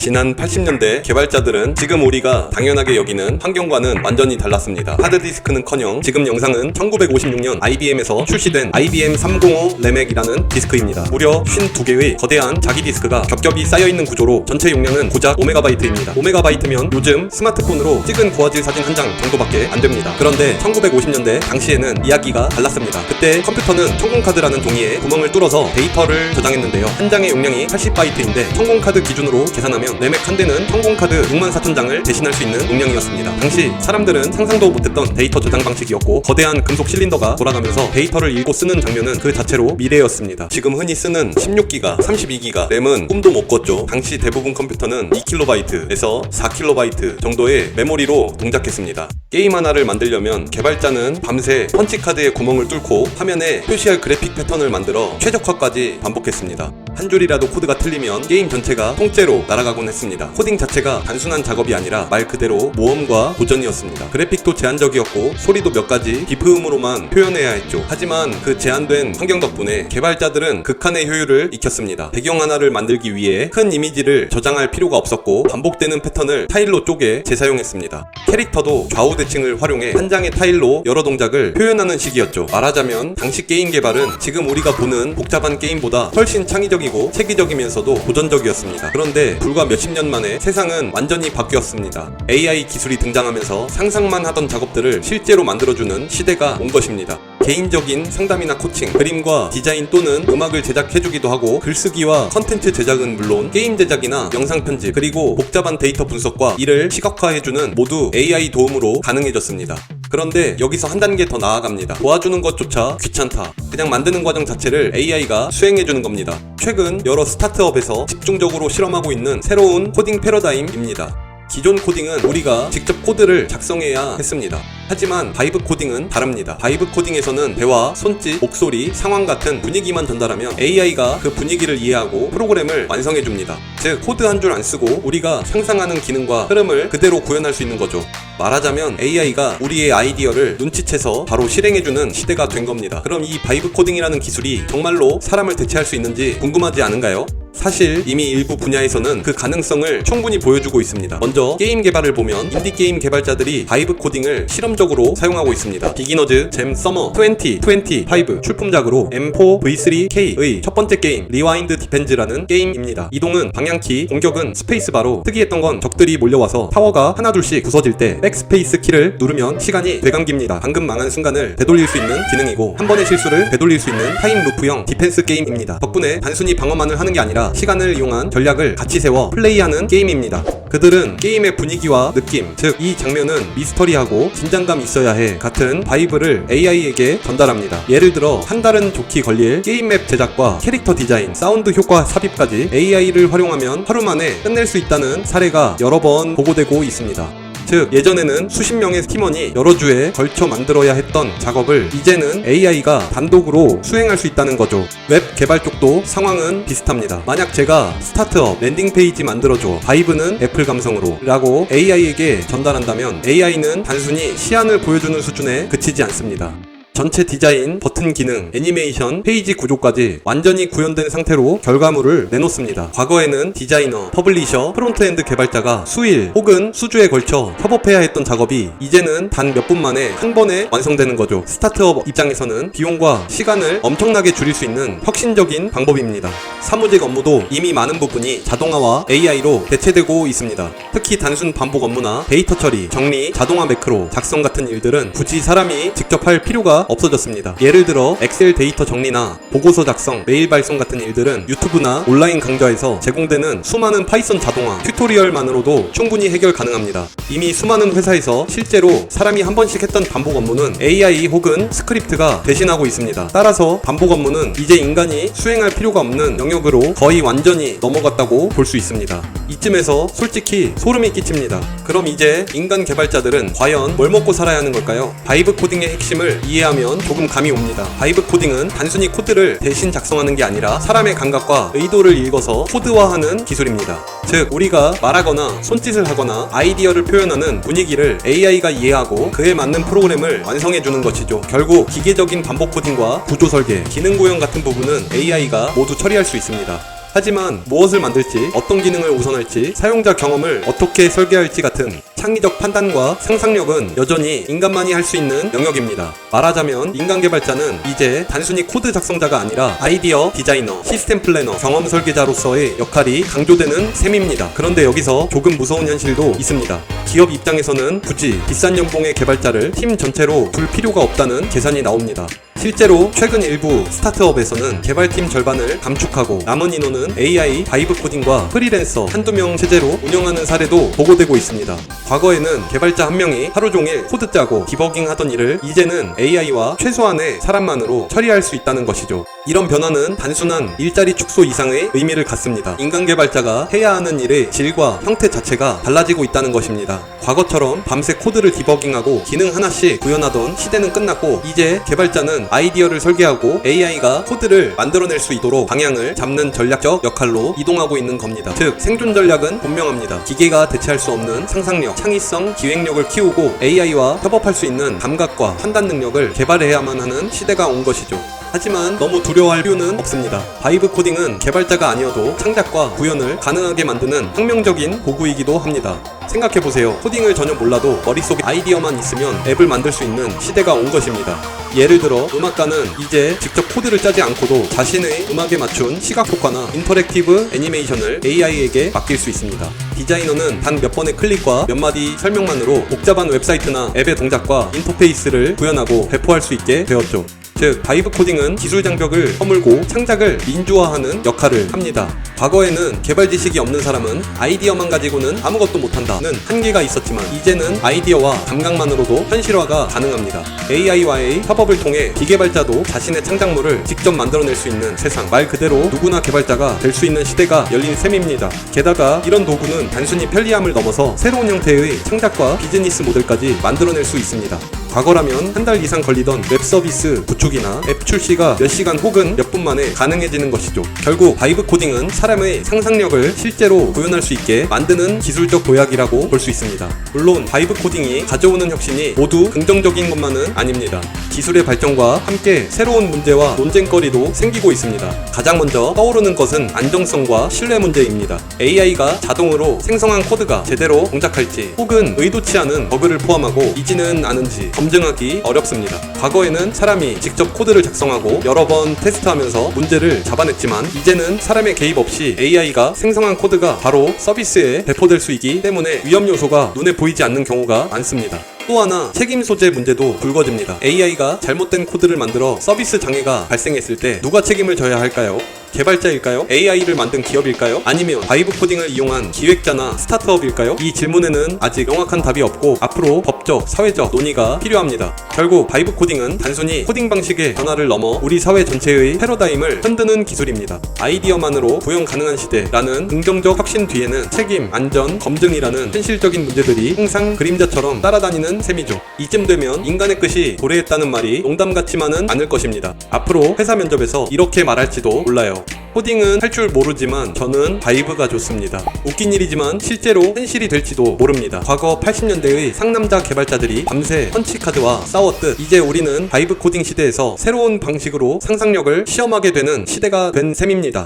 지난 80년대 개발자들은 지금 우리가 당연하게 여기는 환경과는 완전히 달랐습니다. 하드디스크는커녕 지금 영상은 1956년 IBM에서 출시된 IBM 305 레맥이라는 디스크입니다. 무려 52개의 거대한 자기 디스크가 겹겹이 쌓여있는 구조로 전체 용량은 고작 5MB입니다. 5MB면 요즘 스마트폰으로 찍은 고화질 사진 한 장 정도밖에 안됩니다. 그런데 1950년대 당시에는 이야기가 달랐습니다. 그때 컴퓨터는 청공카드라는 종이에 구멍을 뚫어서 데이터를 저장했는데요. 한 장의 용량이 80바이트인데 청공카드 기준으로 계산하면 레맥 한 대는 청공카드 64,000장을 대신할 수 있는 용량이었습니다. 당시 사람들은 상상도 못했던 데이터 저장 방식이었고 거대한 금속 실린더가 돌아가면서 데이터를 읽고 쓰는 장면은 그 자체로 미래였습니다. 지금 흔히 쓰는 16기가, 32기가 램은 꿈도 못 꿨죠. 당시 대부분 컴퓨터는 2KB에서 4KB 정도의 메모리로 동작했습니다. 게임 하나를 만들려면 개발자는 밤새 펀치카드에 구멍을 뚫고 화면에 표시할 그래픽 패턴을 만들어 최적화까지 반복했습니다. 한 줄이라도 코드가 틀리면 게임 전체가 통째로 날아가곤 했습니다. 코딩 자체가 단순한 작업이 아니라 말 그대로 모험과 도전이었습니다. 그래픽도 제한적이었고 소리도 몇 가지 비프음으로만 표현해야 했죠. 하지만 그 제한된 환경 덕분에 개발자들은 극한의 효율을 익혔습니다. 배경 하나를 만들기 위해 큰 이미지를 저장할 필요가 없었고 반복되는 패턴을 타일로 쪼개 재사용했습니다. 캐릭터도 좌우 대칭을 활용해 한 장의 타일로 여러 동작을 표현하는 식이었죠. 말하자면 당시 게임 개발은 지금 우리가 보는 복잡한 게임보다 훨씬 창의적이고 체계적이면서도 도전적이었습니다. 그런데 불과 몇십 년 만에 세상은 완전히 바뀌었습니다. AI 기술이 등장하면서 상상만 하던 작업들을 실제로 만들어주는 시대가 온 것입니다. 개인적인 상담이나 코칭, 그림과 디자인 또는 음악을 제작해주기도 하고 글쓰기와 컨텐츠 제작은 물론 게임 제작이나 영상 편집 그리고 복잡한 데이터 분석과 이를 시각화해주는 모두 AI 도움으로 가능해졌습니다. 그런데 여기서 한 단계 더 나아갑니다. 도와주는 것조차 귀찮다. 그냥 만드는 과정 자체를 AI가 수행해주는 겁니다. 최근 여러 스타트업에서 집중적으로 실험하고 있는 새로운 코딩 패러다임입니다. 기존 코딩은 우리가 직접 코드를 작성해야 했습니다. 하지만 바이브 코딩은 다릅니다. 바이브 코딩에서는 대화, 손짓, 목소리, 상황 같은 분위기만 전달하면 AI가 그 분위기를 이해하고 프로그램을 완성해줍니다. 즉 코드 한 줄 안 쓰고 우리가 상상하는 기능과 흐름을 그대로 구현할 수 있는 거죠. 말하자면 AI가 우리의 아이디어를 눈치채서 바로 실행해주는 시대가 된 겁니다. 그럼 이 바이브 코딩이라는 기술이 정말로 사람을 대체할 수 있는지 궁금하지 않은가요? 사실 이미 일부 분야에서는 그 가능성을 충분히 보여주고 있습니다. 먼저 게임 개발을 보면 인디게임 개발자들이 바이브 코딩을 실험적으로 사용하고 있습니다. 비기너즈 잼 서머 2025 출품작으로 M4 V3K의 첫 번째 게임 리와인드 디펜즈라는 게임입니다. 이동은 방향키, 공격은 스페이스바로 특이했던 건 적들이 몰려와서 타워가 하나둘씩 부서질 때 백스페이스 키를 누르면 시간이 되감깁니다. 방금 망한 순간을 되돌릴 수 있는 기능이고 한 번의 실수를 되돌릴 수 있는 타임 루프형 디펜스 게임입니다. 덕분에 단순히 방어만을 하는 게 아니라 시간을 이용한 전략을 같이 세워 플레이하는 게임입니다. 그들은 게임의 분위기와 느낌, 즉 이 장면은 미스터리하고 긴장감 있어야 해 같은 바이브를 AI에게 전달합니다. 예를 들어 한 달은 좋게 걸릴 게임 맵 제작과 캐릭터 디자인, 사운드 효과 삽입까지 AI를 활용하면 하루 만에 끝낼 수 있다는 사례가 여러 번 보고되고 있습니다. 즉 예전에는 수십 명의 팀원이 여러 주에 걸쳐 만들어야 했던 작업을 이제는 AI가 단독으로 수행할 수 있다는 거죠. 웹 개발 쪽도 상황은 비슷합니다. 만약 제가 스타트업 랜딩 페이지 만들어줘, 바이브는 애플 감성으로 라고 AI에게 전달한다면 AI는 단순히 시안을 보여주는 수준에 그치지 않습니다. 전체 디자인, 버튼 기능, 애니메이션, 페이지 구조까지 완전히 구현된 상태로 결과물을 내놓습니다. 과거에는 디자이너, 퍼블리셔, 프론트엔드 개발자가 수일 혹은 수주에 걸쳐 협업해야 했던 작업이 이제는 단 몇 분 만에 한 번에 완성되는 거죠. 스타트업 입장에서는 비용과 시간을 엄청나게 줄일 수 있는 혁신적인 방법입니다. 사무직 업무도 이미 많은 부분이 자동화와 AI로 대체되고 있습니다. 특히 단순 반복 업무나 데이터 처리, 정리, 자동화 매크로, 작성 같은 일들은 굳이 사람이 직접 할 필요가 없어졌습니다. 예를 들어 엑셀 데이터 정리나 보고서 작성, 메일 발송 같은 일들은 유튜브나 온라인 강좌에서 제공되는 수많은 파이썬 자동화 튜토리얼만으로도 충분히 해결 가능합니다. 이미 수많은 회사에서 실제로 사람이 한 번씩 했던 반복 업무는 AI 혹은 스크립트가 대신하고 있습니다. 따라서 반복 업무는 이제 인간이 수행할 필요가 없는 영역으로 거의 완전히 넘어갔다고 볼 수 있습니다. 이쯤에서 솔직히 소름이 끼칩니다. 그럼 이제 인간 개발자들은 과연 뭘 먹고 살아야 하는 걸까요? 바이브 코딩의 핵심을 이해하면 조금 감이 옵니다. 바이브 코딩은 단순히 코드를 대신 작성하는 게 아니라 사람의 감각과 의도를 읽어서 코드화하는 기술입니다. 즉 우리가 말하거나 손짓을 하거나 아이디어를 표현하는 분위기를 AI가 이해하고 그에 맞는 프로그램을 완성해주는 것이죠. 결국 기계적인 반복 코딩과 구조 설계, 기능 구현 같은 부분은 AI가 모두 처리할 수 있습니다. 하지만 무엇을 만들지, 어떤 기능을 우선할지, 사용자 경험을 어떻게 설계할지 같은 창의적 판단과 상상력은 여전히 인간만이 할 수 있는 영역입니다. 말하자면 인간 개발자는 이제 단순히 코드 작성자가 아니라 아이디어 디자이너, 시스템 플래너, 경험 설계자로서의 역할이 강조되는 셈입니다. 그런데 여기서 조금 무서운 현실도 있습니다. 기업 입장에서는 굳이 비싼 연봉의 개발자를 팀 전체로 둘 필요가 없다는 계산이 나옵니다. 실제로 최근 일부 스타트업에서는 개발팀 절반을 감축하고 남은 인원은 AI, 바이브 코딩과 프리랜서 한두 명 체제로 운영하는 사례도 보고되고 있습니다. 과거에는 개발자 한 명이 하루 종일 코드 짜고 디버깅 하던 일을 이제는 AI와 최소한의 사람만으로 처리할 수 있다는 것이죠. 이런 변화는 단순한 일자리 축소 이상의 의미를 갖습니다. 인간 개발자가 해야 하는 일의 질과 형태 자체가 달라지고 있다는 것입니다. 과거처럼 밤새 코드를 디버깅하고 기능 하나씩 구현하던 시대는 끝났고 이제 개발자는 아이디어를 설계하고 AI가 코드를 만들어낼 수 있도록 방향을 잡는 전략적 역할로 이동하고 있는 겁니다. 즉 생존 전략은 분명합니다. 기계가 대체할 수 없는 상상력, 창의성, 기획력을 키우고 AI와 협업할 수 있는 감각과 판단 능력을 개발해야만 하는 시대가 온 것이죠. 하지만 너무 두려워할 필요는 없습니다. 바이브 코딩은 개발자가 아니어도 창작과 구현을 가능하게 만드는 혁명적인 도구이기도 합니다. 생각해보세요. 코딩을 전혀 몰라도 머릿속에 아이디어만 있으면 앱을 만들 수 있는 시대가 온 것입니다. 예를 들어 음악가는 이제 직접 코드를 짜지 않고도 자신의 음악에 맞춘 시각 효과나 인터랙티브 애니메이션을 AI에게 맡길 수 있습니다. 디자이너는 단 몇 번의 클릭과 몇 마디 설명만으로 복잡한 웹사이트나 앱의 동작과 인터페이스를 구현하고 배포할 수 있게 되었죠. 즉 바이브 코딩은 기술 장벽을 허물고 창작을 민주화하는 역할을 합니다. 과거에는 개발 지식이 없는 사람은 아이디어만 가지고는 아무것도 못한다는 한계가 있었지만 이제는 아이디어와 감각만으로도 현실화가 가능합니다. AI와의 협업을 통해 기계발자도 자신의 창작물을 직접 만들어낼 수 있는 세상, 말 그대로 누구나 개발자가 될 수 있는 시대가 열린 셈입니다. 게다가 이런 도구는 단순히 편리함을 넘어서 새로운 형태의 창작과 비즈니스 모델까지 만들어낼 수 있습니다. 과거라면 한 달 이상 걸리던 웹 서비스 구축이나 앱 출시가 몇 시간 혹은 몇 분 만에 가능해지는 것이죠. 결국 바이브 코딩은 사람의 상상력을 실제로 구현할 수 있게 만드는 기술적 도약이라고 볼 수 있습니다. 물론 바이브 코딩이 가져오는 혁신이 모두 긍정적인 것만은 아닙니다. 기술의 발전과 함께 새로운 문제와 논쟁거리도 생기고 있습니다. 가장 먼저 떠오르는 것은 안정성과 신뢰 문제입니다. AI가 자동으로 생성한 코드가 제대로 동작할지 혹은 의도치 않은 버그를 포함하고 있지는 않은지 검증하기 어렵습니다. 과거에는 사람이 직접 코드를 작성하고 여러 번 테스트하면서 문제를 잡아냈지만 이제는 사람의 개입 없이 AI가 생성한 코드가 바로 서비스에 배포될 수 있기 때문에 위험 요소가 눈에 보이지 않는 경우가 많습니다. 또 하나 책임 소재 문제도 불거집니다. AI가 잘못된 코드를 만들어 서비스 장애가 발생했을 때 누가 책임을 져야 할까요? 개발자일까요? AI를 만든 기업일까요? 아니면 바이브 코딩을 이용한 기획자나 스타트업일까요? 이 질문에는 아직 명확한 답이 없고 앞으로 법적, 사회적 논의가 필요합니다. 결국 바이브 코딩은 단순히 코딩 방식의 변화를 넘어 우리 사회 전체의 패러다임을 흔드는 기술입니다. 아이디어만으로 구현 가능한 시대라는 긍정적 혁신 뒤에는 책임, 안전, 검증이라는 현실적인 문제들이 항상 그림자처럼 따라다니는 셈이죠. 이쯤 되면 인간의 끝이 도래했다는 말이 농담 같지만은 않을 것입니다. 앞으로 회사 면접에서 이렇게 말할지도 몰라요. 코딩은 할 줄 모르지만 저는 바이브가 좋습니다. 웃긴 일이지만 실제로 현실이 될지도 모릅니다. 과거 80년대의 상남자 개발자들이 밤새 펀치카드와 싸웠듯 이제 우리는 바이브 코딩 시대에서 새로운 방식으로 상상력을 시험하게 되는 시대가 된 셈입니다.